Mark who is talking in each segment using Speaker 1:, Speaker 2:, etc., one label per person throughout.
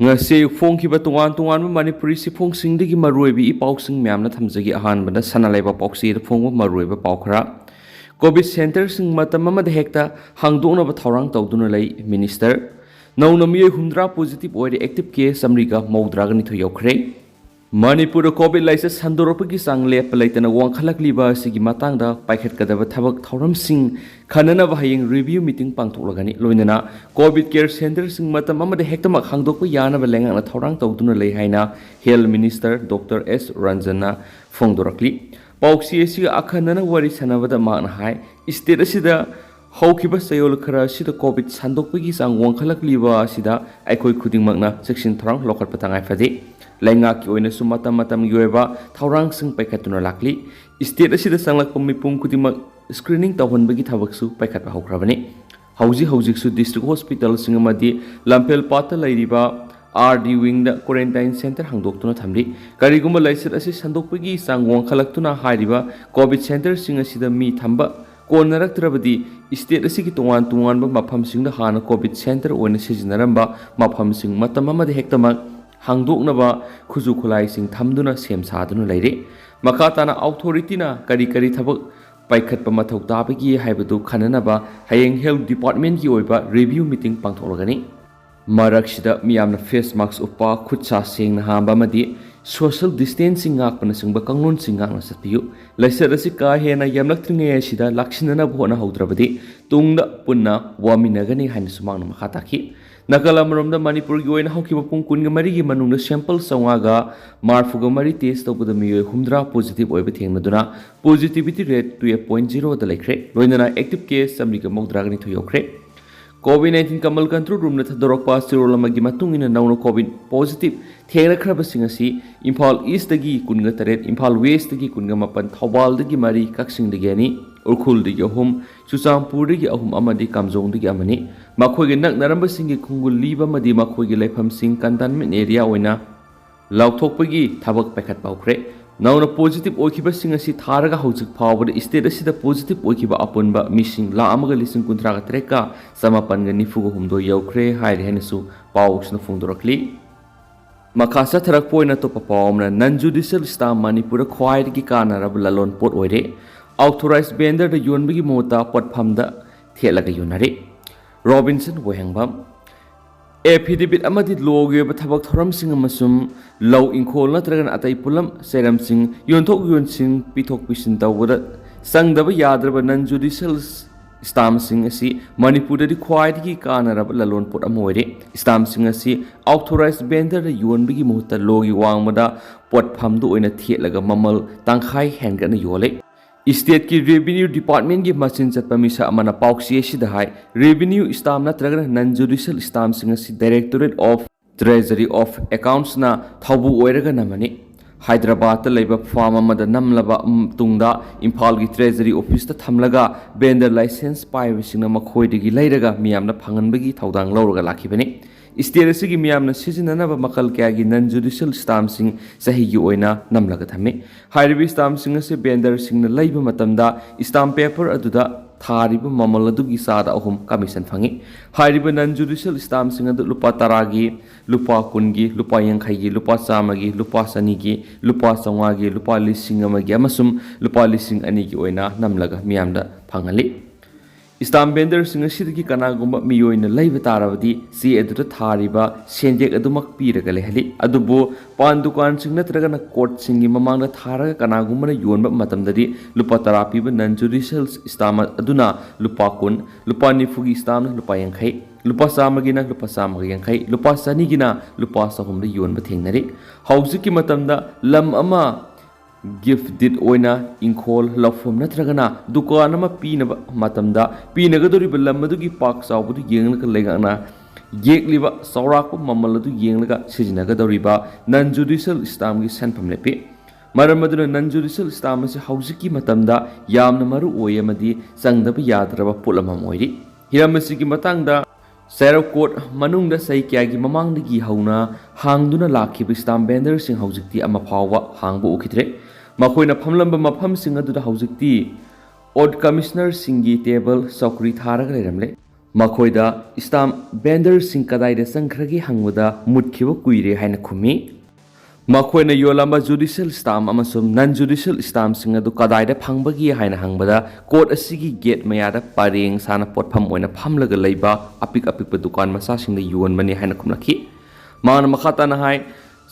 Speaker 1: ngasi phongkiba tongan manipuri siphongsingdagi maruibi ipausing myamna thamjagi ahanbada sanalaiba pauksi phongba maruiba paukhara covid center sing matam amada hekta hangdokna ba thorang tawduna lei minister nauna miyoi humdra positive oire active case samriga maudraga ni thoyokre Manipur COVID laisa sandoropagi sang lepa laitana wangkhalakliba sigi matangda paikhatkadaba thabak thauramsing khanana bahayeng review meeting pangthoklagani loinana COVID care center sing matam amada hektamak hangdokpa yanaba lengana thaurang tawduna lei haina health minister Dr. S. Ranjana phongdorakli pauksi asiga akhanana wari sanabada makna hai state asida haukiba sayol khara sida COVID sandokpagi sang wangkhalakliba asida aikoi khudingmakna section tharang lokhat patangai phade Lenga ki oina sumata matam yoeba thaurang sing paikhatuna lakli state asida sanglakpa mipum kudimak screening tawhonbagi thabaksu paikhatpa haukrabani hauji su district hospital singamadi lampel pata lairiba RD wing da quarantine center hangdoktuna thamli karigumba laisir asi sandokpagi sang wangkhalaktuna hairiba covid center sing asida mi thamba konaraktrabadi state asigi tongan ba mafam singda hana covid center oina sijinaramba mafam sing matam amadi hektamak hangdoknaba khuju khulai sing thamduna sem saduna leire makatana authority na kari thabak paikhatpa mathau tabagi haibadu khananaba hayeng health department ki oiba review meeting pangtholagani maraksida miyamna face mask upa khutsa seng na hamba madi social distancing ngakpana singba kanglon singakna satpiyu laisarasi ka hena yamlaktringe asida lakshinana bhona haudrabadi tungda punna waminagani haina sumangna makhataki Nakalamromda Manipur gi oina haukiba pung kunga marigi manungna sample sangaga marfuga mari test tawbada miyoi humdra positive oiba thengmaduna positivity rate 2.0 da laikre loinana active case samriga maudragani thoyokre COVID-19 kamal control room na thadorokpa sirolamagi matungina nauna COVID positive thengrakhraba singasi Imphal East dagi kunga taret Imphal West dagi kunga mapan Thobal dagi mari Kaksing dagi ani Urkhul dagi ahum Chuchampur dagi ahum amadi Kamjong dagi amani makhoigi naknaramba singi khungul liba madi makhoigi laifam sing cantonment area oina lauthokpagi thabak paikhat paukre nauna positive oikiba singasi tharaga hojik phawbada state asida positive oikiba apunba missing la amaga lising kuntraga treka samapanga nifugo humdo yaukre hairi hainasu pawsna phungdorakli makasa tharak poina to papawmna non judicial staff manipura khwaidagi kanarab lalon pot oire authorized vendor da yonbagi mota potphamda thelaga yonare Robinson Wehangbam Affidavit amadi logi bathabak thoram sing amasum law inkhol natragan atai pulam seram sing yonthok yon sing pithok pisin tawada sangdaba yadraba non judicial stam sing asi Manipur di khwaidagi kanarab lalon pot amoire stam sing asi authorized vendor da yonbigi muhta logi wangmada pot phamdu oina thelaga mamal tangkhai hengana yole State ki Revenue Department ki machine chatpa misa amana pauksi asida hai Revenue staff natraga non judicial staff singasi Directorate of Treasury of Accounts na thaubu oiraga namani Hyderabad ta leiba farm amada namlaba tungda Imphal gi Treasury Office ta thamlaga vendor license paibasingna makhoidigi leiraga miyamna phanganbagi thaudang lawraga lakhibani State asigi miyamna sizinanaba makal kyagi non judicial staff sing sahigi oina namlaga thame hairibi staff sing ase vendor singna leiba matamda stamp paper aduda thariba mamal adugi sada ahum commission phangi hairiba non judicial staff sing adu lupa 10 gi lupa 10 gi lupa 50 gi lupa 100 gi lupa 2 gi lupa 9 gi lupa 1,000 gi amasum lupa 2,000 gi oina namlaga miyamda phangali Stamp vendor singasidi kanagumba miyoina leiba tarabadi si eduta thariba senjek adumak piraga lehali adubu pan dukan sing natragana court singi mamangda tharaga kanagumba na yonba matamdadi lupa 10 piba non judicial stamp aduna lupa 10 lupa 90 stamp lupa 50 lupa 100 gina lupa 150 lupa 100 gina lupa 100 yonba thengnari hausiki matamda lam ama gift did oina inkhol lafum natragana dukan ama pinaba matamda pinagadori balamadagi pak saubudu yengla legana yekliba saurakpa mamaladu yenglaga sijinagadoriba non judicial stamp gi senpam lepe maramaduna non judicial stamp se hausiki matamda yamna maru oyamadi sangdaba yadraba pulamam oiri hiramasi matangda Sarah Court manungda sai kyagi mamangdagi hauna hangduna lakhiba stamp vendor sing haujikti ama phawa hangbu ukhitre makoina phamlamba mafam sing aduda haujikti odd commissioner singi table sokri tharaga leramle ꯃꯈꯣꯏꯗ stamp ꯚꯦꯟꯗꯔꯁꯤꯡ ꯀꯗꯥꯏꯗ ꯆꯪꯈ꯭ꯔꯒꯦ ꯍꯪꯕꯗ ꯃꯨꯠꯈꯤꯕ ꯀꯨꯏꯔꯦ ꯍꯥꯏꯅ ꯈꯨꯝꯃꯤ꯫ ꯃꯈꯣꯏꯅ ꯌꯣꯜꯂꯝꯕ ꯖꯨꯗꯤꯁꯤꯌꯦꯜ stamp ꯑꯃꯁꯨꯡ ꯅꯟ ꯖꯨꯗꯤꯁꯤꯌꯦꯜ ꯁ꯭ꯇꯥꯝꯁꯤꯡ ꯑꯗꯨ ꯀꯗꯥꯏꯗ ꯐꯪꯕꯒꯦ ꯍꯥꯏꯅ ꯍꯪꯕꯗ ꯀꯣꯔꯠ ꯑꯁꯤꯒꯤ ꯒꯦꯠ ꯃꯌꯥꯗ ꯄꯔꯦꯡ ꯁꯥꯅ ꯄꯣꯠꯐꯝ ꯑꯣꯏꯅ ꯐꯝꯂꯒ ꯂꯩꯕ ꯑꯄꯤꯛꯄ ꯗꯨꯀꯥꯟ ꯃꯆꯥꯁꯤꯡꯗ ꯌꯣꯟꯕꯅꯤ ꯍꯥꯏꯅ ꯈꯨꯝꯂꯛꯈꯤ꯫ ꯃꯥꯅ ꯃꯈꯥ ꯇꯥꯅ ꯍꯥꯏ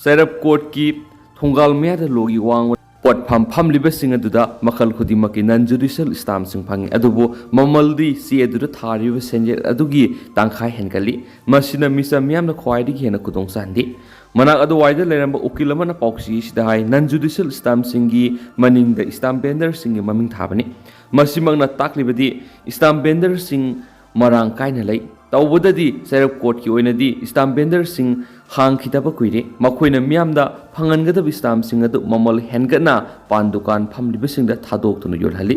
Speaker 1: ꯆꯩꯔꯞ ꯀꯣꯔꯠꯀꯤ ꯊꯣꯡꯒꯥꯜ ꯃꯌꯥꯗ ꯂꯣꯒꯤ ꯋꯥꯡꯕ ꯄꯣꯠꯐꯝ ꯐꯝꯂꯤꯕꯁꯤꯡ ꯑꯗꯨꯗ ꯃꯈꯜ ꯈꯨꯗꯤꯡꯃꯛꯀꯤ ꯅꯟ ꯖꯨꯗꯤꯁꯤꯌꯦꯜ ꯁ꯭ꯇꯥꯝꯁꯤꯡ ꯐꯪꯏ, ꯑꯗꯨꯕꯨ ꯃꯃꯜꯗꯤ ꯆꯦ ꯑꯗꯨꯗ ꯊꯥꯔꯤꯕ ꯁꯦꯟꯖꯦꯠ ꯑꯗꯨꯒꯤ ꯇꯪꯈꯥꯏ ꯍꯦꯟꯒꯠꯂꯤ꯫ ꯃꯁꯤꯅ ꯃꯤꯆꯝ ꯃꯤꯌꯥꯝꯅ ꯈ꯭ꯋꯥꯏꯗꯒꯤ ꯍꯦꯟꯅ ꯈꯨꯗꯣꯡꯆꯥꯍꯟꯗꯦ꯫ ꯃꯅꯥꯛ ꯑꯗꯨꯋꯥꯏꯗ ꯂꯩꯔꯝꯕ ꯎꯀꯤꯜ ꯑꯃꯅ ꯄꯥꯎꯆꯦ ꯑꯁꯤꯗ ꯍꯥꯏ ꯅꯟ ꯖꯨꯗꯤꯁꯤꯌꯦꯜ ꯁ꯭ꯇꯥꯝꯁꯤꯡꯒꯤ ꯃꯅꯤꯡꯗ ꯁ꯭ꯇꯥꯝ ꯚꯦꯟꯗꯔꯁꯤꯡꯒꯤ ꯃꯃꯤꯡ ꯊꯥꯕꯅꯤ꯫ ꯃꯁꯤꯃꯛꯅ ꯇꯥꯛꯂꯤꯕꯗꯤ ꯁ꯭ꯇꯥꯝ ꯚꯦꯟꯗꯔꯁꯤꯡ ꯃꯔꯥꯡ ꯀꯥꯏꯅ ꯂꯩ꯫ ꯇꯧꯕꯗꯗꯤ ꯆꯩꯔꯞ ꯀꯣꯔꯠꯀꯤ ꯑꯣꯏꯅꯗꯤ ꯁ꯭ꯇꯥꯝ ꯚꯦꯟꯗꯔꯁꯤꯡ ꯍꯥꯡꯈꯤꯗꯕ ꯀꯨꯏꯔꯦ꯫ ꯃꯈꯣꯏꯅ ꯃꯤꯌꯥꯝꯗ ꯐꯪꯍꯟꯒꯗꯕ ꯁ꯭ꯇꯥꯝꯁꯤꯡ ꯑꯗꯨ ꯃꯃꯜ ꯍꯦꯟꯒꯠꯅ ꯄꯥꯟ ꯗꯨꯀꯥꯟ ꯐꯝꯂꯤꯕꯁꯤꯡꯗ ꯊꯥꯗꯣꯛꯇꯨꯅ ꯌꯣꯜꯍꯜꯂꯤ꯫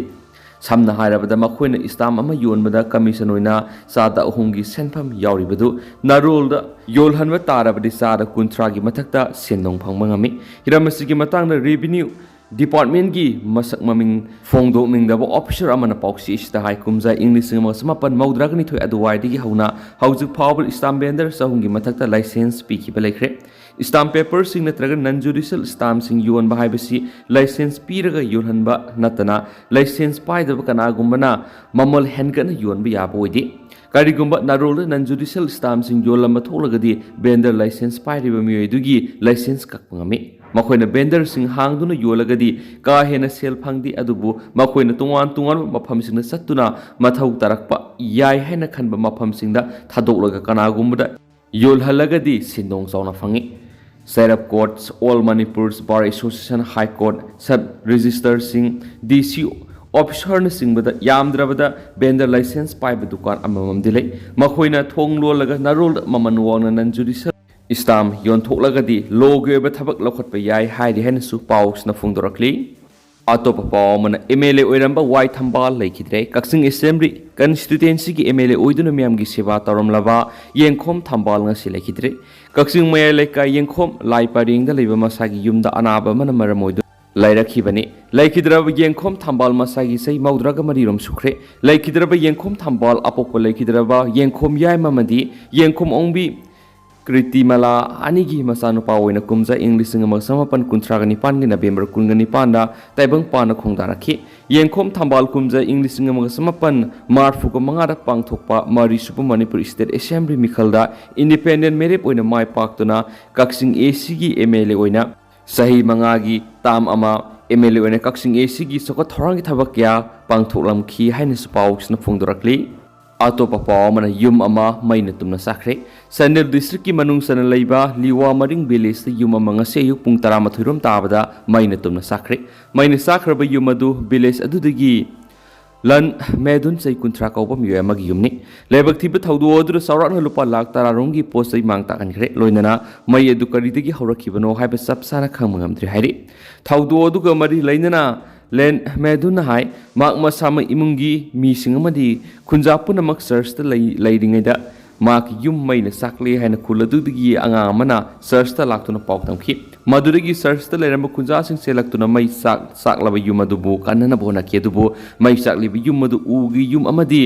Speaker 1: ꯁꯝꯅ ꯍꯥꯏꯔꯕꯗ ꯃꯈꯣꯏꯅ ꯁ꯭ꯇꯥꯝ ꯑꯃ ꯌꯣꯟꯕꯗ ꯀꯃꯤꯁꯟ ꯑꯣꯏꯅ ꯆꯥꯗ 3ꯒꯤ ꯁꯦꯟꯐꯝ ꯌꯥꯎꯔꯤꯕꯗꯨ ꯅꯔꯣꯜꯗ ꯌꯣꯜꯍꯟꯕ ꯇꯥꯔꯕꯗꯤ ꯆꯥꯗ 30ꯒꯤ ꯃꯊꯛꯇ ꯁꯦꯟꯗꯣꯡ ꯐꯪꯕ ꯉꯝꯃꯤ꯫ ꯍꯤꯔꯝ ꯑꯁꯤꯒꯤ ꯃꯇꯥꯡꯗ ꯔꯦꯚꯤꯅ꯭ꯌꯨ ꯗꯤꯄꯥꯔꯠꯃꯦꯟꯠꯀꯤ ꯃꯁꯛ ꯃꯃꯤꯡ ꯐꯣꯡꯗꯣꯛꯅꯤꯡꯗꯕ ꯑꯣꯐꯤꯁꯔ ꯑꯃꯅ ꯄꯥꯎꯆꯦ ꯑꯁꯤꯗ ꯍꯥꯏ ꯀꯨꯝꯖꯥ ꯏꯪ 1992 ꯑꯗꯨꯋꯥꯏꯗꯒꯤ ꯍꯧꯅ ꯍꯧꯖꯤꯛ ꯐꯥꯎꯕ ꯁ꯭ꯇꯥꯝ ꯚꯦꯟꯗꯔ 100ꯒꯤ ꯃꯊꯛꯇ ꯂꯥꯏꯁꯦꯟꯁ ꯄꯤꯈꯤꯕ ꯂꯩꯈ꯭ꯔꯦ꯫ ꯁ꯭ꯇꯥꯝ ꯄꯦꯄꯔꯁꯤꯡ ꯅꯠꯇ꯭ꯔꯒ ꯅꯟ ꯖꯨꯗꯤꯁꯤꯌꯦꯜ ꯁ꯭ꯇꯥꯝꯁꯤꯡ ꯌꯣꯟꯕ ꯍꯥꯏꯕꯁꯤ ꯂꯥꯏꯁꯦꯟꯁ ꯄꯤꯔꯒ ꯌꯣꯜꯍꯟꯕ ꯅꯠꯇꯅ ꯂꯥꯏꯁꯦꯟꯁ ꯄꯥꯏꯗꯕ ꯀꯅꯥꯒꯨꯝꯕꯅ ꯃꯃꯜ ꯍꯦꯟꯒꯠꯅ ꯌꯣꯟꯕ ꯌꯥꯕ ꯑꯣꯏꯗꯦ꯫ ꯀꯔꯤꯒꯨꯝꯕ ꯅꯔꯣꯜꯗ ꯅꯟ ꯖꯨꯗꯤꯁꯤꯌꯦꯜ ꯁ꯭ꯇꯥꯝꯁꯤꯡ ꯌꯣꯜꯂꯝꯕ ꯊꯣꯛꯂꯒꯗꯤ ꯚꯦꯟꯗꯔ ꯂꯥꯏꯁꯦꯟꯁ ꯄꯥꯏꯔꯤꯕ ꯃꯤꯑꯣꯏꯗꯨꯒꯤ ꯂꯥꯏꯁꯦꯟꯁ ꯀꯛꯄ ꯉꯝꯃꯤ꯫ ꯃꯈꯣꯏꯅ ꯚꯦꯟꯗꯔꯁꯤꯡ ꯍꯥꯡꯗꯨꯅ ꯌꯣꯜꯂꯒꯗꯤ ꯀꯥ ꯍꯦꯟꯅ ꯁꯦꯜ ꯐꯪꯗꯦ, ꯑꯗꯨꯕꯨ ꯃꯈꯣꯏꯅ ꯇꯣꯉꯥꯟꯕ ꯃꯐꯝꯁꯤꯡꯗ ꯆꯠꯇꯨꯅ ꯃꯊꯧ ꯇꯥꯔꯛꯄ ꯌꯥꯏ ꯍꯥꯏꯅ ꯈꯟꯕ ꯃꯐꯝꯁꯤꯡꯗ ꯊꯥꯗꯣꯛꯂꯒ ꯀꯅꯥꯒꯨꯝꯕꯗ ꯌꯣꯜꯍꯜꯂꯒꯗꯤ ꯁꯦꯟꯗꯣꯡ ꯆꯥꯎꯅ ꯐꯪꯏ꯫ ꯆꯩꯔꯞ court, all Manipur bar association, high court, sub ꯔꯦꯖꯤꯁꯇ꯭ꯔꯥꯔꯁꯤꯡ, ꯗꯤ.ꯁꯤ. ꯑꯣꯐꯤꯁꯔꯅꯆꯤꯡꯕꯗ ꯌꯥꯝꯗ꯭ꯔꯕꯗ ꯚꯦꯟꯗꯔ ꯂꯥꯏꯁꯦꯟꯁ ꯄꯥꯏꯕ ꯗꯨꯀꯥꯟ ꯑꯃꯃꯝꯗꯤ ꯂꯩ꯫ ꯃꯈꯣꯏꯅ ꯊꯣꯡ ꯂꯣꯜꯂꯒ ꯅꯔꯣꯜꯗ ꯃꯃꯜ ꯋꯥꯡꯅ ꯅꯟ ꯖꯨꯗꯤꯁꯤꯌꯦꯜ ꯁ꯭ꯇꯥꯝ ꯌꯣꯟꯊꯣꯛꯂꯒꯗꯤ ꯂꯣꯒꯤ ꯑꯣꯏꯕ ꯊꯕꯛ ꯂꯧꯈꯠꯄ ꯌꯥꯏ ꯍꯥꯏꯔꯤ ꯍꯥꯏꯅꯁꯨ ꯄꯥꯎꯁꯤꯅ ꯐꯣꯡꯗꯣꯔꯛꯂꯤ꯫ ꯑꯇꯣꯞꯄ ꯄꯥꯎ ꯑꯃꯅ MLA ꯑꯣꯏꯔꯝꯕ ꯋꯥꯏ ꯊꯝꯕꯥꯜ ꯂꯩꯈꯤꯗ꯭ꯔꯦ꯫ ꯀꯛꯆꯤꯡ ꯑꯦꯁꯦꯝꯕ꯭ꯂꯤ ꯀꯟꯁꯇꯤꯇꯨꯌꯦꯟꯁꯤꯒꯤ MLA ꯑꯣꯏꯗꯨꯅ ꯃꯤꯌꯥꯝꯒꯤ ꯁꯦꯕꯥ ꯇꯧꯔꯝꯂꯕ ꯌꯦꯡꯈꯣꯝ ꯊꯝꯕꯥꯜ ꯉꯁꯤ ꯂꯩꯈꯤꯗ꯭ꯔꯦ꯫ ꯀꯛꯆꯤꯡ ꯃꯌꯥꯏ ꯂꯩꯀꯥꯏ ꯌꯦꯡꯈꯣꯝ ꯂꯥꯏ ꯄꯔꯦꯡꯗ ꯂꯩꯕ ꯃꯁꯥꯒꯤ ꯌꯨꯝꯗ ꯑꯅꯥꯕ ꯑꯃꯅ ꯃꯔꯝ ꯑꯣꯏꯗꯨꯅ ꯂꯩꯔꯛꯈꯤꯕꯅꯤ꯫ ꯂꯩꯈꯤꯗ꯭ꯔꯕ ꯌꯦꯡꯈꯣꯝ ꯊꯝꯕꯥꯜ ꯃꯁꯥꯒꯤ ꯆꯍꯤ 93 ꯁꯨꯈ꯭ꯔꯦ꯫ ꯂꯩꯈꯤꯗ꯭ꯔꯕ ꯌꯦꯡꯈꯣꯝ ꯊꯝꯕꯥꯜ ꯑꯄꯣꯛꯄ ꯂꯩꯈꯤꯗ꯭ꯔꯕ ꯌꯦꯡꯈꯣꯝ ꯌꯥꯏꯃ ꯑꯃꯗꯤ ꯌꯦꯡꯈꯣꯝ ꯑꯣꯡꯕꯤ ꯀ꯭ꯔꯤꯇꯤꯃꯂꯥ ꯑꯅꯤꯒꯤ ꯃꯆꯥꯅꯨꯄꯥ ꯑꯣꯏꯅ ꯀꯨꯝꯖꯥ ꯏꯪ 1939ꯒꯤ ꯅꯕꯦꯝꯕꯔ 29ꯗ ꯇꯥꯏꯕꯪꯄꯥꯟꯗ ꯈꯣꯡꯗꯥꯔꯛꯈꯤ꯫ ꯌꯦꯡꯈꯣꯝ ꯊꯝꯕꯥꯜ ꯀꯨꯝꯖꯥ ꯏꯪ 1985ꯗ ꯄꯥꯡꯊꯣꯛꯄ ꯃꯔꯤꯁꯨꯕ ꯃꯅꯤꯄꯨꯔ ꯁ꯭ꯇꯦꯠ ꯑꯦꯁꯦꯝꯕ꯭ꯂꯤ ꯃꯤꯈꯜꯗ ꯏꯟꯗꯤꯄꯦꯟꯗꯦꯟꯠ ꯃꯤꯔꯦꯞ ꯑꯣꯏꯅ ꯃꯥꯏ ꯄꯥꯛꯇꯨꯅ ꯀꯛꯆꯤꯡ ACꯒꯤ MLA ꯑꯣꯏꯅ ꯆꯍꯤ 5ꯒꯤ ꯇꯥꯝ ꯑꯃ MLA ꯑꯣꯏꯅ ꯀꯛꯆꯤꯡ ACꯒꯤ ꯆꯥꯎꯈꯠ ꯊꯧꯔꯥꯡꯒꯤ ꯊꯕꯛ ꯀꯌꯥ ꯄꯥꯡꯊꯣꯛꯂꯝꯈꯤ ꯍꯥꯏꯅꯁꯨ ꯄꯥꯎꯁꯤꯅ ꯐꯣꯡꯗꯣꯔꯛꯂꯤ꯫ ꯑꯇꯣꯞꯄ ꯄꯥꯎ ꯑꯃꯅ ꯌꯨꯝ ꯑꯃ ꯃꯩꯅ ꯇꯨꯝꯅ ꯆꯥꯛꯈ꯭ꯔꯦ꯫ ꯆꯥꯟꯗꯦꯜ ꯗꯤꯁꯇ꯭ꯔꯤꯛꯀꯤ ꯃꯅꯨꯡ ꯆꯟꯅ ꯂꯩꯕ ꯂꯤꯋꯥ ꯃꯔꯤꯡ ꯚꯤꯂꯦꯖꯇ ꯌꯨꯝ ꯑꯃ ꯉꯁꯤ ꯑꯌꯨꯛ ꯄꯨꯡ 12 ꯔꯣꯝ ꯇꯥꯕꯗ ꯃꯩꯅ ꯇꯨꯝꯅ ꯆꯥꯛꯈ꯭ꯔꯦ꯫ ꯃꯩꯅ ꯆꯥꯛꯈ꯭ꯔꯕ ꯌꯨꯝ ꯑꯗꯨ ꯚꯤꯂꯦꯖ ꯑꯗꯨꯗꯒꯤ ꯂꯟ ꯃꯦꯗꯨꯟ ꯆꯍꯤ 30 ꯀꯧꯕ ꯃꯤꯑꯣꯏ ꯑꯃꯒꯤ ꯌꯨꯝꯅꯤ꯫ ꯂꯥꯏꯕꯛ ꯊꯤꯕ ꯊꯧꯗꯣꯛ ꯑꯗꯨꯗ ꯆꯥꯎꯔꯥꯛꯅ ꯂꯨꯄꯥ ꯂꯥꯈ 10 ꯔꯣꯝꯒꯤ ꯄꯣꯠ ꯆꯩ ꯃꯥꯡ ꯇꯥꯛꯍꯟꯈ꯭ꯔꯦ꯫ ꯂꯣꯏꯅꯅ ꯃꯩ ꯑꯗꯨ ꯀꯔꯤꯗꯒꯤ ꯍꯧꯔꯛꯈꯤꯕꯅꯣ ꯍꯥꯏꯕ ꯆꯞ ꯆꯥꯅ ꯈꯪꯕ ꯉꯝꯗ꯭ꯔꯤ ꯍꯥꯏꯔꯤ꯫ ꯊꯧꯗꯣꯛ ꯑꯗꯨꯒ ꯃꯔꯤ ꯂꯩꯅꯅ ꯂꯦꯟ ꯃꯦꯗꯨꯟꯅ ꯍꯥꯏ ꯃꯍꯥꯛ ꯃꯁꯥꯃꯛ ꯏꯃꯨꯡꯒꯤ ꯃꯤꯁꯤꯡ ꯑꯃꯗꯤ ꯈꯨꯟꯖꯥ ꯄꯨꯝꯅꯃꯛ ꯆꯔꯆꯇ ꯂꯩꯔꯤꯉꯩꯗ ꯃꯍꯥꯛꯀꯤ ꯌꯨꯝ ꯃꯩꯅ ꯆꯥꯛꯂꯦ ꯍꯥꯏꯅ ꯈꯨꯜ ꯑꯗꯨꯗꯒꯤ ꯑꯉꯥꯡ ꯑꯃꯅ ꯆꯔꯆꯇ ꯂꯥꯛꯇꯨꯅ ꯄꯥꯎ ꯇꯝꯈꯤ꯫ ꯃꯗꯨꯗꯒꯤ ꯆꯔꯆꯇ ꯂꯩꯔꯝꯕ ꯈꯨꯟꯖꯥꯁꯤꯡ ꯆꯦꯜꯂꯛꯇꯨꯅ ꯃꯩ ꯆꯥꯛꯂꯕ ꯌꯨꯝ ꯑꯗꯨꯕꯨ ꯀꯟꯅꯅꯕ ꯍꯣꯠꯅꯈꯤ, ꯑꯗꯨꯕꯨ ꯃꯩ ꯆꯥꯛꯂꯤꯕ ꯌꯨꯝ ꯑꯗꯨ ꯎꯒꯤ ꯌꯨꯝ ꯑꯃꯗꯤ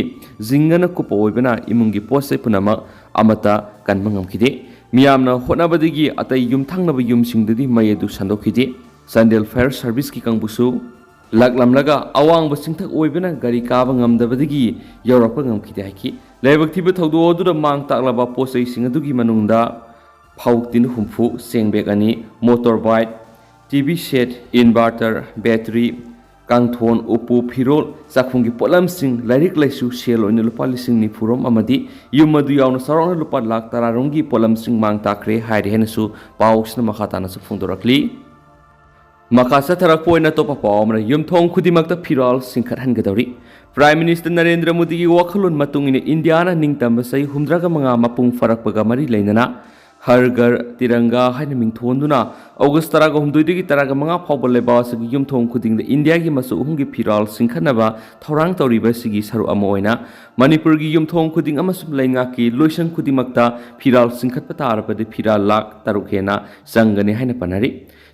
Speaker 1: ꯖꯤꯡꯒꯅ ꯀꯨꯞꯄ ꯑꯣꯏꯕꯅ ꯏꯃꯨꯡꯒꯤ ꯄꯣꯠ ꯆꯩ ꯄꯨꯝꯅꯃꯛ ꯑꯃꯠꯇ ꯀꯟꯕ ꯉꯝꯈꯤꯗꯦ꯫ ꯃꯤꯌꯥꯝꯅ ꯍꯣꯠꯅꯕꯗꯒꯤ ꯑꯇꯩ ꯌꯨꯝꯊꯪꯅꯕ ꯌꯨꯝꯁꯤꯡꯗꯗꯤ ꯃꯩ ꯑꯗꯨ ꯁꯟꯗꯣꯛꯈꯤꯗꯦ꯫ ꯆꯥꯟꯗꯦꯜ ꯐꯥꯌꯔ ꯁꯥꯔꯚꯤꯁꯀꯤ ꯀꯥꯡꯕꯨꯁꯨ ꯂꯥꯛꯂꯝꯂꯒ ꯑꯋꯥꯡꯕ ꯆꯤꯡꯊꯛ ꯑꯣꯏꯕꯅ ꯒꯥꯔꯤ ꯀꯥꯕ ꯉꯝꯗꯕꯗꯒꯤ ꯌꯧꯔꯛꯄ ꯉꯝꯈꯤꯗꯦ ꯍꯥꯏꯈꯤ꯫ ꯂꯥꯏꯕꯛ ꯊꯤꯕ ꯊꯧꯗꯣꯛ ꯑꯗꯨꯗ ꯃꯥꯡ ꯇꯥꯛꯂꯕ ꯄꯣꯠ ꯆꯩꯁꯤꯡ ꯑꯗꯨꯒꯤ ꯃꯅꯨꯡꯗ ꯐꯧ ꯇꯤꯟ 70, ꯆꯦꯡ bag 2, motor bike, TV set, inverter, battery, ꯀꯥꯡꯊꯣꯟ, ꯎꯄꯨ, ꯐꯤꯔꯣꯜ, ꯆꯥꯛꯈꯨꯝꯒꯤ ꯄꯣꯠꯂꯝꯁꯤꯡ, ꯂꯥꯏꯔꯤꯛ ꯂꯥꯏꯁꯨ, ꯁꯦꯜ ꯑꯣꯏꯅ ꯂꯨꯄꯥ 90,000 ꯔꯣꯝ ꯑꯃꯗꯤ ꯌꯨꯝ ꯑꯗꯨ ꯌꯥꯎꯅ ꯆꯥꯎꯔꯥꯛꯅ ꯂꯨꯄꯥ ꯂꯥꯈ 10 ꯔꯣꯝꯒꯤ ꯄꯣꯠꯂꯝꯁꯤꯡ ꯃꯥꯡ ꯇꯥꯛꯈ꯭ꯔꯦ ꯍꯥꯏꯔꯤ ꯍꯥꯏꯅꯁꯨ ꯄꯥꯎꯁꯤꯅ ꯃꯈꯥ ꯇꯥꯅꯁꯨ ꯐꯣꯡꯗꯣꯔꯛꯂꯤ꯫ ꯃꯈꯥ ꯆꯠꯊꯔꯛꯄ ꯑꯣꯏꯅ ꯑꯇꯣꯞꯄ ꯄꯥꯎ ꯑꯃꯅ ꯌꯨꯝꯊꯣꯡ ꯈꯨꯗꯤꯡꯃꯛꯇ ꯐꯤꯔꯥꯜ ꯆꯤꯡꯈꯠꯍꯟꯒꯗꯧꯔꯤ꯫ ꯄ꯭ꯔꯥꯏꯝ ꯃꯤꯅꯤꯁꯇꯔ ꯅꯔꯦꯟꯗ꯭ꯔ ꯃꯣꯗꯤꯒꯤ ꯋꯥꯈꯜꯂꯣꯟ ꯃꯇꯨꯡ ꯏꯟꯅ ꯏꯟꯗꯤꯌꯥꯅ ꯅꯤꯡꯇꯝꯕ ꯆꯍꯤ 75 ꯃꯄꯨꯡ ꯐꯥꯔꯛꯄꯒ ꯃꯔꯤ ꯂꯩꯅꯅ ꯍꯔ ꯘꯔ ꯇꯤꯔꯪꯒꯥ ꯍꯥꯏꯅ ꯃꯤꯡꯊꯣꯟꯗꯨꯅ ꯑꯣꯒꯁꯠ 18ꯗꯒꯤ 15 ꯐꯥꯎꯕ ꯂꯩꯕꯥꯛ ꯑꯁꯤꯒꯤ ꯌꯨꯝꯊꯣꯡ ꯈꯨꯗꯤꯡꯗ ꯏꯟꯗꯤꯌꯥꯒꯤ ꯃꯆꯨ 3ꯒꯤ ꯐꯤꯔꯥꯜ ꯆꯤꯡꯈꯠꯅꯕ ꯊꯧꯔꯥꯡ ꯇꯧꯔꯤꯕ ꯑꯁꯤꯒꯤ ꯁꯔꯨꯛ ꯑꯃ ꯑꯣꯏꯅ ꯃꯅꯤꯄꯨꯔꯒꯤ ꯌꯨꯝꯊꯣꯡ ꯈꯨꯗꯤꯡ ꯑꯃꯁꯨꯡ ꯂꯩꯉꯥꯛꯀꯤ ꯂꯣꯏꯁꯪ ꯈꯨꯗꯤꯡꯃꯛꯇ ꯐꯤꯔꯥꯜ ꯆꯤꯡꯈꯠꯄ ꯇꯥꯔꯕꯗꯤ ꯐꯤꯔꯥꯜ ꯂꯥꯈ 6 ꯍꯦꯟꯅ ꯆꯪꯒꯅꯤ ꯍꯥꯏꯅ ꯄꯟꯅꯔꯤ꯫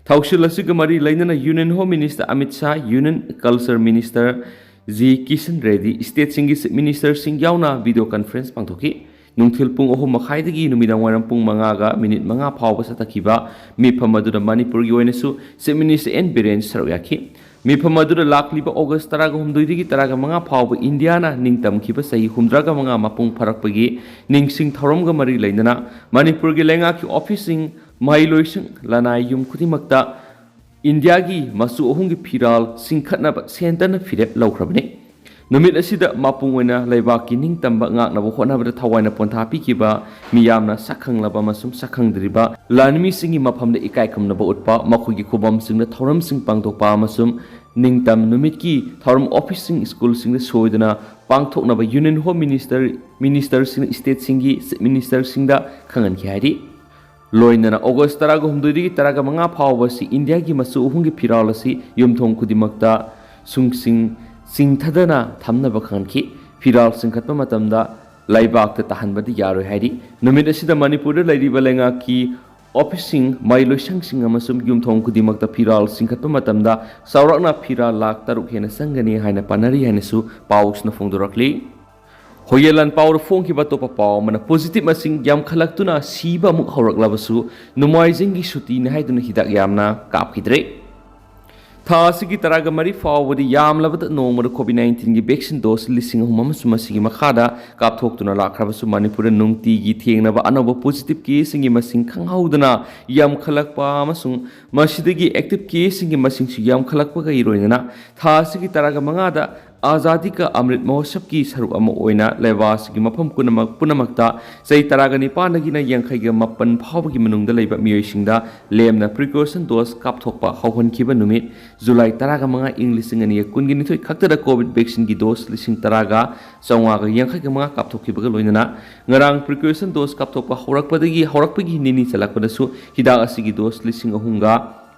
Speaker 1: ꯊꯧꯁꯤꯜ ꯑꯁꯤꯒ ꯃꯔꯤ ꯂꯩꯅꯅ union home minister Amit Shah, union culture minister Ji Kishan Reddy State Singi Minister Sing Yauna Video Conference Pangtoki Nungthil Pung Oho Makhaidagi Numidang Waram Pung Mangaga Minute Manga Power Satakiba Mipamadu Manipur Yonesu Minister and Biren Saryaki Mipamadu Lakliba August Taraga Humduigi Taraga Manga Power Indiana Ningtam Kiba Say Humdraga Manga Mapung Parakpagi Ning Sing Thoronga Mari Lainana Manipur Gilengaki Officing Maheiloi Lanai Yum Kutimakta India gi masu ohungi piral singkhatna center na firep laukrabne numit asida mapung oina leibaki ning tamba ngakna bo khonabada thawaina pontha pikiba miyamna sakhanglaba masum sakhandriba lanmi singi maphamda ikai kamna bo utpa makhugi khubam singna thoram sing pangtokpa masum ningtam numit ki thoram officing school singna soidana pangthokna ba union home minister sing state singi minister singda khangan khari Loinana August Taraga Humduri Taraga Manga Power si India gi masu uhungi piralasi yumthong kudimakta sungsing singthadana thamna bakhanki piral singkhatpa matamda laibak ta tahanbadi yaroi hairi numit asida Manipur lairiba lenga ki officing Maheiloi sing amasum yumthong kudimakta piral singkhatpa matamda saurakna piral lak taruk hena sangani haina panari hainasu pausna phongdorakli Hoyelan power phone ki bato pa pau mana positive masing yam khalak tuna siba muk horak labasu numaizing gi shuti na haiduna hidak yamna kap khidre tha sigi taraga mari fawadi yam labat no mar covid-19 gi vaccine dose lising hum masigi makhada kap thok tuna lakhrabasu manipur nungti gi thengna ba anoba positive case singi masing khanghaudana yam khalak pa masung masidagi active case singi masing su yam khalak pa ga iroina tha sigi taraga mangada Azadi ka Amrit Mahotsav ki saru ama oina levas gi mafam punamakta sei taragani panagi na yangkhai ga mapan phawgi manungda leiba miyoi singda lemna precaution dose kapthokpa hawhon khiba numit July taraga manga English ngani kungi nithoi khakta covid vaccine gi dose lising taraga sawwa ga yangkhai ga manga kapthokhiba ga loinana ngarang precaution dose kapthokpa horakpagi nini chalakpada su hida asigi dose lising ahunga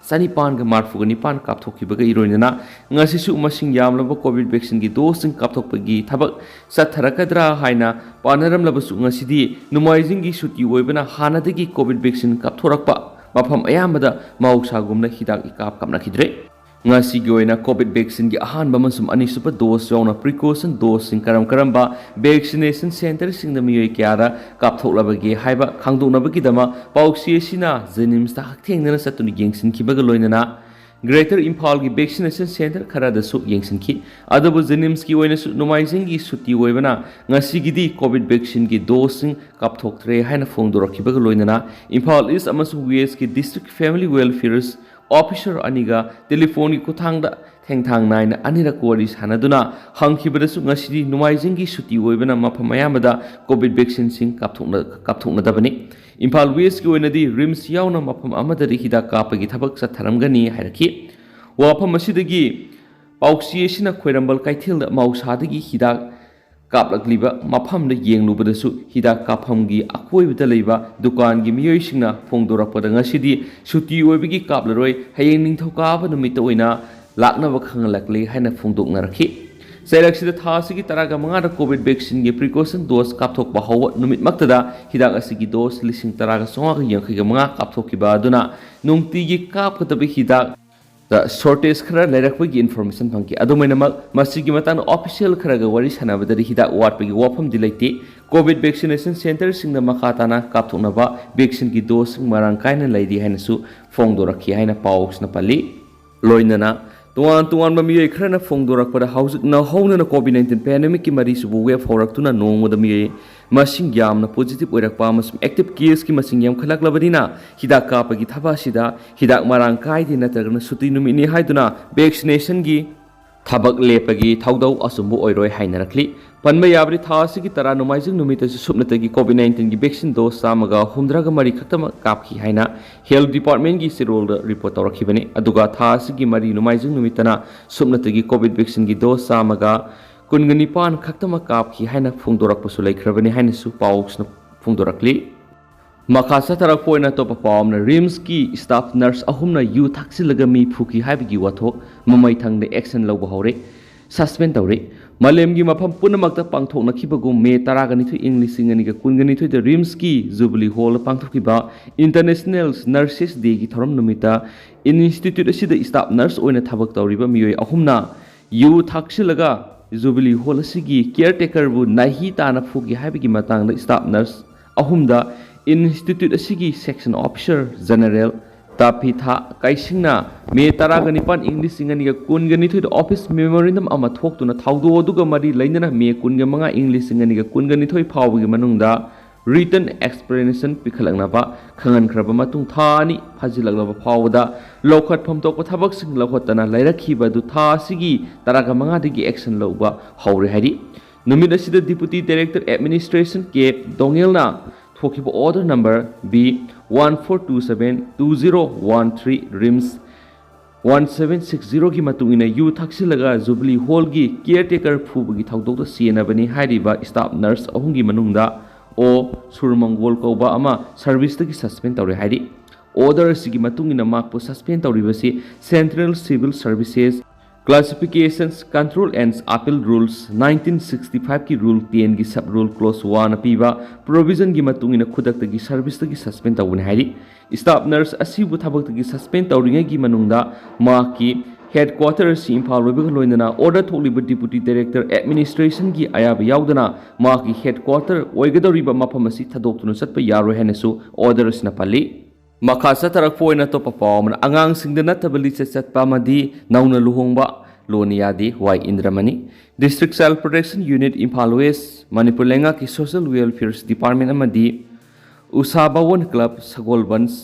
Speaker 1: Sanipan ga marfu ga nipan kapthokhiba ga iroinana ngasisu masing yamlaba covid vaccine gi dosing kapthokpagi thabak satharakadra haina panaram labasu ngasidi numaizing gi suti oibana hanadagi covid vaccine kapthorakpa mafam ayamada mausagumna hidak ikap kapna khidre ngasi gi oina covid vaccine gi ahan bamasum ani super dose yawna precaution dose sing karamba vaccination center sing da miyoi kyara kapthoklabagi haiba khangdonabagi dama pauksi sina jenims ta hakthengna satuni gengsin khibaga loinana Greater Impal gi vaccination center khara da su yengsin khi adabu jenims ki oina su numaizing gi suti oibana ngasi gi di covid vaccine gi dose sing kapthoktre haina phongdorakhibaga loinana Impal East amasu West ki district family welfare Officer Aniga telephone ko thangda thengthang naina anira kori sanaduna hangkhibadasu ngasidi numaizing gi suti oibana maphamayamada covid vaccine sing kapthokna dabani Impal West ki oinadi rims yauna mapham amada hida kapagi thabak satharamgani hairaki wafam asidagi pauksi sina khoirambal kaithil mausadagi hida kaplakliba mafam da yenglubadasu hida kaphamgi akoibada leiba dukan gi miyoi singna phongdorakpada ngasidi suti oibigi kaplaroi hayeng ningthokaba numita oina laknaba khangalakle haina phongdoknarakhi Sailaksida thasigi taraga mangada covid vaccine gi precaution dose kapthokba hawa numit maktada hidak asigi dose lising taraga songa yangkhiga manga kapthokiba aduna nungti gi kapkatabi hidak the shortage khara lairakpagi information phangki adumaina masigi matang official khara ga wari sanabadari hidak watpagi wafam dilaite covid vaccination center singna makhatana kapthoknaba vaccine gi dose marang kaina laidi haina su phongdorakhi haina paus na pali loinana Tuan mamiyoy khrana phongdorakpada hauzik na howna COVID-19 pandemic ki mari subu wave horaktuna nongmoda miyoy masing yamna positive oirakpa amasum active case ki masing yam khalaklabadina hidak kapagi thabasida hidak marang kaidi natragna suti numini haiduna vaccination gi thabak lepagi thaudau asumbu oiroi hainarakli panma yabri thasi ki tara numaijing numita supnatagi COVID-19 gi vaccine dose samaga humdraga mari khaktama kapki haina health department gi sirol report tawrakhibani aduga thasi gi mari numaijing numitana supnatagi covid vaccine gi dose samaga kungani pan khaktama kapki haina phungdorakpasu laikhrabani haina su pausna phungdorakli Makasa tarak poina topa paamna rims ki staff nurse ahumna yu thaksilaga mi phuki haibigi wathok mamai thangde action lawba hore suspend tawre malem gi mafam punamakta pangthokna khibagum me taragani thu english ingani ga kungani thu the rims ki jubilee hall pangthokiba international nurses day gi thoram numita institute asida staff nurse oina thabak tawriba miyoi ahumna yu thaksilaga jubilee hall की caretaker बु नाही ताना फुगी हाइबगी matang staff nurse अहुमदा institute की section officer general toffee था काइसिंगना मे 19 English सिंगनिगा कुनगनि थुद office memorandum अमा थोक्तुना थाउदो दुगा मरी लैनना मे 15 English सिंगनिगा कुनगनि थोय फावगी मनुंगदा written explanation पिखलंगनाबा खंगनख्रबा मतुंग थानी फाजिलगलाबा फावदा लौखटफम तोप थबकसिंग लौखटना लैरखिबदु था सिगी 15 दिगी एक्शन लौबा हौरे हारि नुमित असिदा डिप्यूटी डायरेक्टर एडमिनिस्ट्रेशन के दोंगेलना थोखिबा ऑर्डर नंबर B 14272013 रिम्स 1760 की मतुंगिना यू थक्सिलगा जुबली हॉल की केयरटेकर फुबगी थाउदोक सियनबनी हारिबा स्टाफ नर्स अहुंगी मनुंगदा ओ सुरमंगोल कौबा अमा सर्विस तकी सस्पेंड तौरे हाइरी ऑर्डर सिगी मतुंगिना माकपो सस्पेंड तौरिबसी central civil services classifications control and appeal rules 1965 की रूल 10 की सब रूल क्लोज 1 पीबा प्रोविजन की मतुंगिना खुदक तकी सर्विस तकी सस्पेंड तौने हाइरी स्टाफ नर्स असिबु थबक तकी सस्पेंड तौरिंगे की मनुंगदा माकी हेडक्वार्टर इम्फाल लोइना ऑर्डर थोलिब डिप्यूटी डायरेक्टर एडमिनिस्ट्रेशन की अयाब याउदना माकी हेडक्वार्टर ओइगदौरिबा मफम असि थदोक्तुना चटप यारो हेनसु ऑर्डर सिना पल्ली मखा चतरकपोइना तोप पावमन अंगांग सिंगद नतब लिचत चटपा मदी नौना लुहोंगबा लोनियादी Y Indramani district self protection unit Imphal west Manipur लेंगा की सोशल वेलफेयर डिपार्टमेंट अमदी उसाबावन क्लब सगोलबंस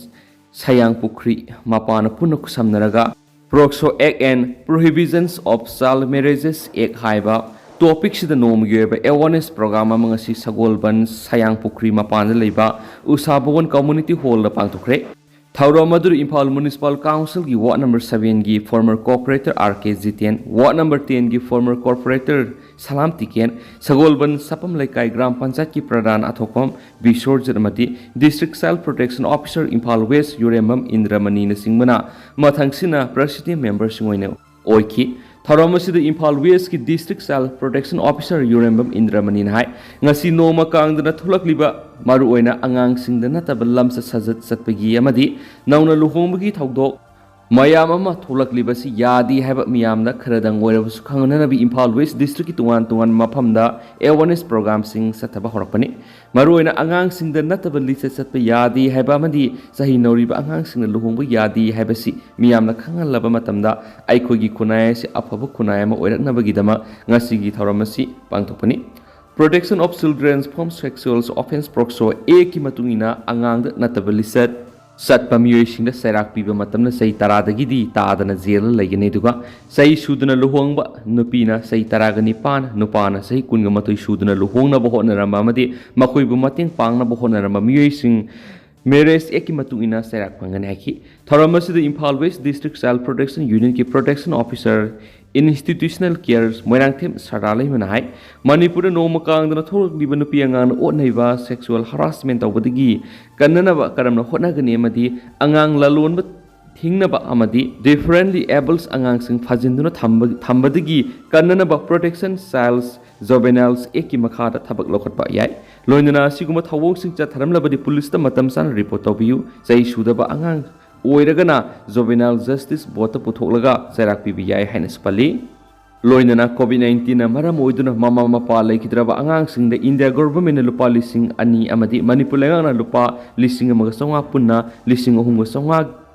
Speaker 1: सयांग पुखरी मपान पुन खुसमनरगा Proxo Act and Prohibitions of Child Marriages Act haiba topic sida nom gyeba awareness program amang si Sagolban Sayang Pukri mapanda leiba Usabon Community Hall la pangthokre Thauro Madur Impal Municipal Council ki Ward number 7 ki former corporator RK Zitian Ward number 10 ki former corporator Salam Tikian Sagolban Sapam Laikai Gram Panchayat ki Pradhan Athokom Bishor Jermati District Child Protection Officer Impal West Yuremam Indramani na Singmana Mathangsina President member Singoine Oiki Thauro Masida Impal West ki District Child Protection Officer Yuremam Indramani hai ngasi noma kangdana thulakliba maru oina angang singdana tabalam sa sajat satpagi amadi nauna luhongbagi thaudok mayam ama thulaklibasi yadi haiba miyamna kharadang oirabsu khangnanabi Impal West District ki tungan maphamda awareness program sing sathaba horakpani maru oina angang singdana tabali satpa yadi haiba amadi sahi nauriba angang singna luhongba yadi haibasi miyamna khangalaba matamda aikhogi khunai se afaba khunai ama oiraknabagi dama ngasigi thauramasi pangthokpani Protection of Children from Sexual Offense Proxo A ki matungina angang natabalisat satpa miyoising da serak piba matamna sai taradagi di taadana jail laigane duga sai sudana luhongba nupina sai taragani pan nupana sai kunga matoi sudana luhongna bohona rama amadi makoi bu mating pangna bohona rama miyoising Marriage eki matungina serak pangan haki Thoramasida Impal West District Child Protection Union ki Protection Officer Institutional Care Moirangthem Saralai manahai Manipur no makangdana thorok liba nupi angan otnaiba sexual harassment tawbadagi kannanaba karamna hotnagani amadi angang lalonba thingnaba amadi differently ables angang sing phajinduna thambadagi kannanaba protection child juveniles eki makhada thabak lokhatpa yai loinana siguma thawong sing chatharamlabadi police ta matam san report tawbiu sai sudaba angang oiragana juvenile justice bota putholaga serak pibi yai haines pali loinana COVID-19 na maram oiduna mama mapa laikidraba angang singda India government na lupa lising ani amadi Manipur lengang na lupa lising amaga songa punna lising ohunga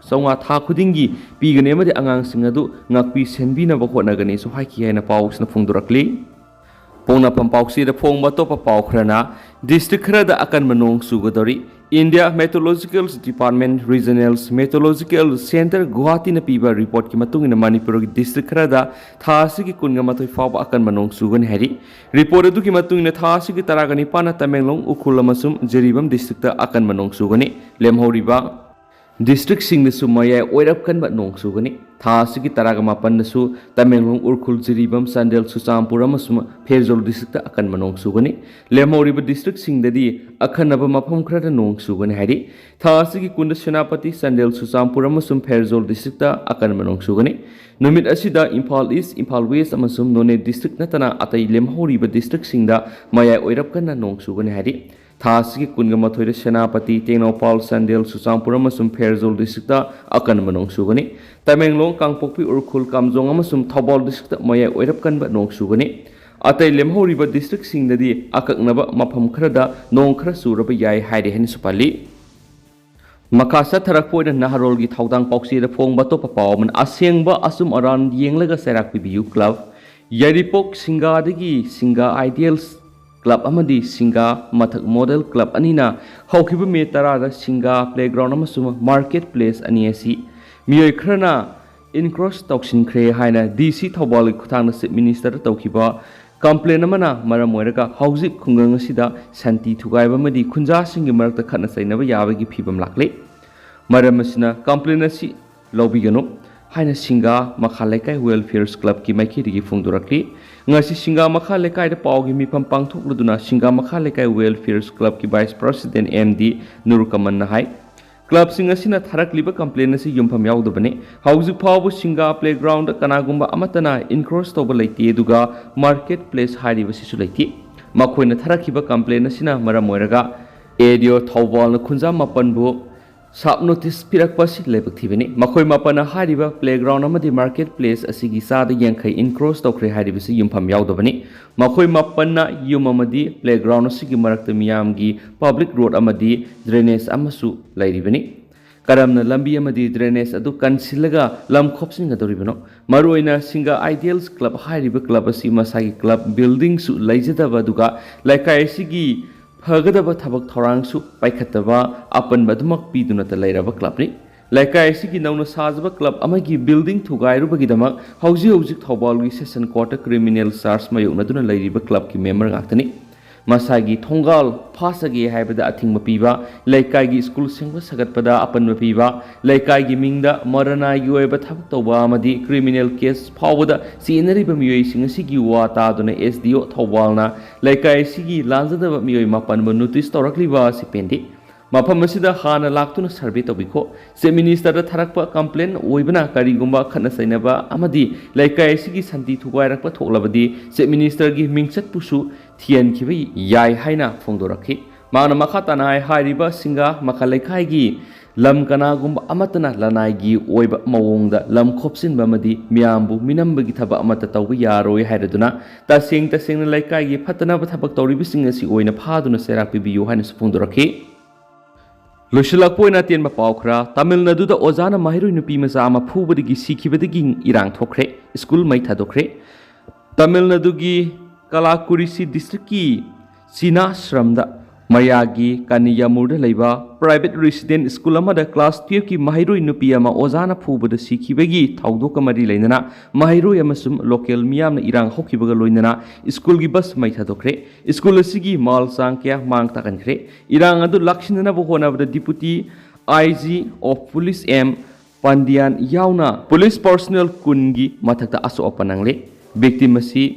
Speaker 1: songa tha khudingi pigane amadi angang singadu ngakpi senbi na bahotnagani so haiki haina paus na phungdurakli Pongna pampauksi da phongba topa paukrana district khara da akan manong sugadori India Meteorological Department Regional Meteorological Center Guwahati na piba report ki matungina Manipur district khara da thasi ki kunga matoi fawba akan manong sugan hari report adu ki matungina thasi ki taragani pana Tamenglong Ukhul amasum Jiribam district da akan manong sugani lemhoriba district sing da sumaya oirap kan ba nong sugani thasi ki taraga mapan da su Tamenglong Ukhul Jiribam Sandel Susampur amasum Phezol district da akan manong sugani lemhoriba district sing da di akhanaba mafam khara da nong sugani hari thasi ki kunda Senapati Sandel Susampur amasum Phezol district da akan manong sugani numit asida Impal East Impal West amasum None district natana atai lemhoriba district sing da maya oirap kan na nong sugani hari Thasi kunga mathoida Senapati Tenopal Sandel Susampur amasum Phezol district da akan manong sugani Tamenglong Kangpokpi Urkhul Kamjong amasum Thobal district da maya oirap kan ba nong sugani अतै लेमहौरिबा district सिंगदि अकक्नबा मफम Khardah नोंग खरा चुरबा याय हाइरे हनि सुपाली मखा चथरकपोइना नाहरोलगी थौदांग पाउसीदा फोंबा तोपा पावमन असेंगबा assume Aran येंगलगा सेराक पिबियु club यारिपोक सिंगादगी सिंगा ideals club अमदी सिंगा मथक model club अनिना हौखिबा मे तरादा सिंगा playground अमसुम market place अनि असि मियोय खरना इनक्रॉस तौसिनख्रे हाइना डीसी थौबाल खुथांगना चीफ मिनिस्टर तौखिबा कंप्लेन अमना मरम ओइरगा हौजिक खुंगंग असिदा शांति थुगाइबा मदी खुंजासिंगी मरकता खतना सैनबा याबगी फिबम लाक्ले मरम असिना कंप्लेन असि लौबिगनो हाइना सिंगा मखा लेकाय वेलफेयर्स क्लब की माइखिदगी फुंगदुरक्ली ngasi singa makha lekai da pawgi mifam pangthokladuna singa makha lekai welfares club ki vice president MD Nurkaman hai club singa sina tharakliba complaint asi yumpham yaudabane hauji phawu singa playground kanagumba amatana encroach toba leite duga market place hariba sisu leite makhoina tharakiba complaint asina maram oiraga edio thawbal na khunja mapan bu सब notice पिरक्पसि लेबक्थिबनि मखोय मापना हारिबा playground अमदि market place असिगी साद यांखै इनक्रोच तौख्रे हारिबसि युमफम यावदबनि मखोय मापना युम अमदि प्लेग्राउंड असिगी मरक्त मियामगी पब्लिक रोड अमदि ड्रेनेज अमसु लैरिबनि करमना लंबी अमदि ड्रेनेज अदु कंसिलगा लम खोपसिंगदोरिबनो मरुइना सिंगा आइडियल्स क्लब हारिबा क्लब असि मसागी क्लब बिल्डिंग सु लैजदबा दुगा लाइकाय असिगी फगदबा थबक थौरांगसु पाइखतबा अपनबा दुमक पीदुनता लैरबा क्लबनि लाइकाय सिगी नौना साजबा क्लब अमगी बिल्डिंग थुगाइरुबगिदमक हौजि हौजिक थौबालगी सेशन कोर्ट क्रिमिनल चार्ज मयोगनदुना लैरिबा क्लब की मेंबर गाक्तनि मसागी थोंगाल फासगे हाइबदा अथिंगबा पीबा लाइकायगी स्कूल सेंगबा सगतपदा अपनबा पीबा लाइकायगी मिंगदा मरनागी ओइबा थबक तौबा अमदी क्रिमिनल केस फावबदा सीनरिबा मियोय सिंगसिगी वा तादुना एसडीओ थौबालना लाइकाय सिगी लांजदबा मियोय मापनबा नोटिस तौरक्लिबा सिपेंदी मफम असिदा हाना लाक्तुना सर्वे तौबिखो चीफ मिनिस्टर थरकपा कंप्लेन ओइबना करिगुंबा खना सैनबा अमदी लाइकाय सिगी शांति थुगाइरकपा थोक्लबदी चीफ मिनिस्टर गी मिंगचत पुसु थियनखिबा याय हाइना फोंदोरखि माना मखा तनाय हारिबा सिंगा मखा लेखाइगी लम कनागुंबा अमतना लनाइगी ओइबा मवोंगदा लम खोपसिनबा मदी मियामबु मिनम्बगी थबा अमता तौबा यारोय हाइरदुना तसेंग लेखाइगी फतनाबा थबक तौरिबिसिंग असि ओइना फादुना सेराक पिबियु हाइना फोंदोरखि लोशलकपोइना तेनबा पावखरा तमिलनाडुदा ओजाना माहिरोइ नुपिमाचा अमा phubadagi Sikhibadagi Erang thokhre School Mei थादोख्रे तमिलनाडुगी कलाकुरिसी डिस्ट्रिक्ट की सिनाश्रमदा मयागी कानियामुरदा लैबा प्राइवेट रेसिडेंट स्कूल अमदा क्लास 12 की माहिरोइ नुपी अमा ओजाना phubada सिखिबगी थाउदोक मरि लैनना माहिरोइ अमसुम लोकल मियामना इरांग होखिबगा लोइनना स्कूल की बस मै थादोख्रे स्कूल असिगी माल सांक्या मांग ताकनख्रे इरांग अदु लक्षिननाबो होनाबदा deputy IG of police M Pandian यावना पुलिस पर्सनल कुनगी मथकता असो अपनांगले विक्टिम असी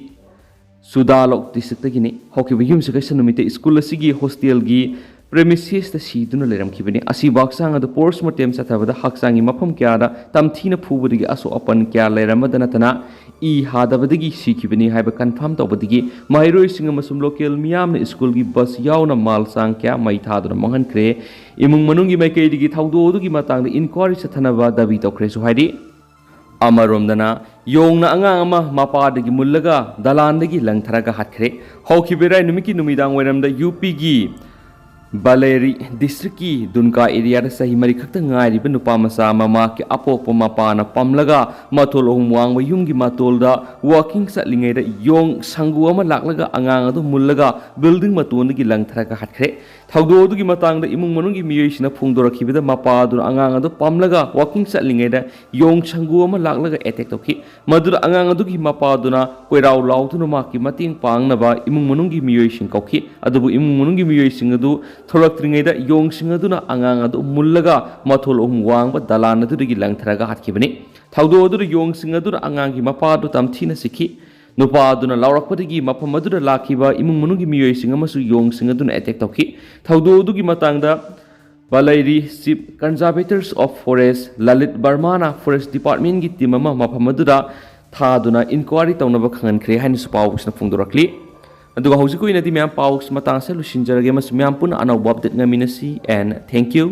Speaker 1: सुदालोक डिस्ट्रिक्टगिनी होखिबा युमसगैसन नुमिते स्कूल असिगी हॉस्टेलगी प्रेमिसेस द सीदुना लेरमखिबनी असि बाक्सांग अदु पोस्टमार्टम सथाबदा हक्सांगी मफम क्यादा तमथीना phubadagi असो अपन क्या लेरमदनतना ई हादबदगी सिखिबनी हाइबा कन्फर्म तौबदगी माहिरोइ सिंग मसुम लोकल मियामना स्कूल की बस यावना माल सांग क्या मै थादुना मंगनख्रे इमुंग मनुंगी माइकैदिगी थाउदोदुगी मातांगदा इनक्वायरी सथनबा दाबी तौख्रेसु हाइदि अमरोमदना योंगना अंगांग अमा मापादगी मुल्लगा दलानदगी लंगथरगा हाटख्रे हौखिबेराय नुमिकी नुमिदांग वैरमदा यूपी की बालेरी डिस्ट्रिक्ट की दुनका एरिया सही मरी खक्त गायरिब नुपा मसा ममा के अपोप मपाना पमलगा मथोल ओम वांग युमगी मतोलदा वाकिंग सटलिंगैदा योंग संगु अमा लाक्लगा अंगांग अदु मुल्लगा बिल्डिंग मतोनदगी लंगथरगा हाटख्रे थाउदोदुगी मतांगदा इमुंग मनुंगी मियोइसिना फुंगदोरखिबदा मपादु अंगांग अदु पमलगा वाकिंग सटलिंगैदा योंग संगु अमा लाक्लगा अटैक तौखि मदुर अंगांग अदुगी मपादुना कोइराव लाउदुना माकी मतिंग पांगनबा इमुंग मनुंगी मियोइसिन कौखि अदुबु इमुंग मनुंगी मियोइसिन अदु थोरक्त्रिङैदा योंगसिंग अदुना अंगांग अदु मुल्लगा मथोल ओम वांगबा दलान अदुदगी लंगथरगा हाटखिबनि थाउदो अदुर योंगसिंग अदुना अंगांगी मपादु तमथीना सिखि नुपा अदुना लाउरकपदगी मफम अदुदा लाखिबा इमुंग मनुंगी मियोइसिंग अमसु योंगसिंग अदुना अटैक तौखि थाउदो अदुगी मतांगदा बालेरी chief conservators of forest Lalit बर्माना फॉरेस्ट डिपार्टमेंट की टीम अमा मफम अदुदा थादुना इंक्वायरी तौनबा खंगनख्रे हाइनसु पाउसना फुंगदोरक्ली अदुगा हौजिक ओइनादि म्याम पाउस मतांगसे लुसिनजरगे मस म्याम पुन अनौब अपडेट ngamiनसी एंड थैंक यू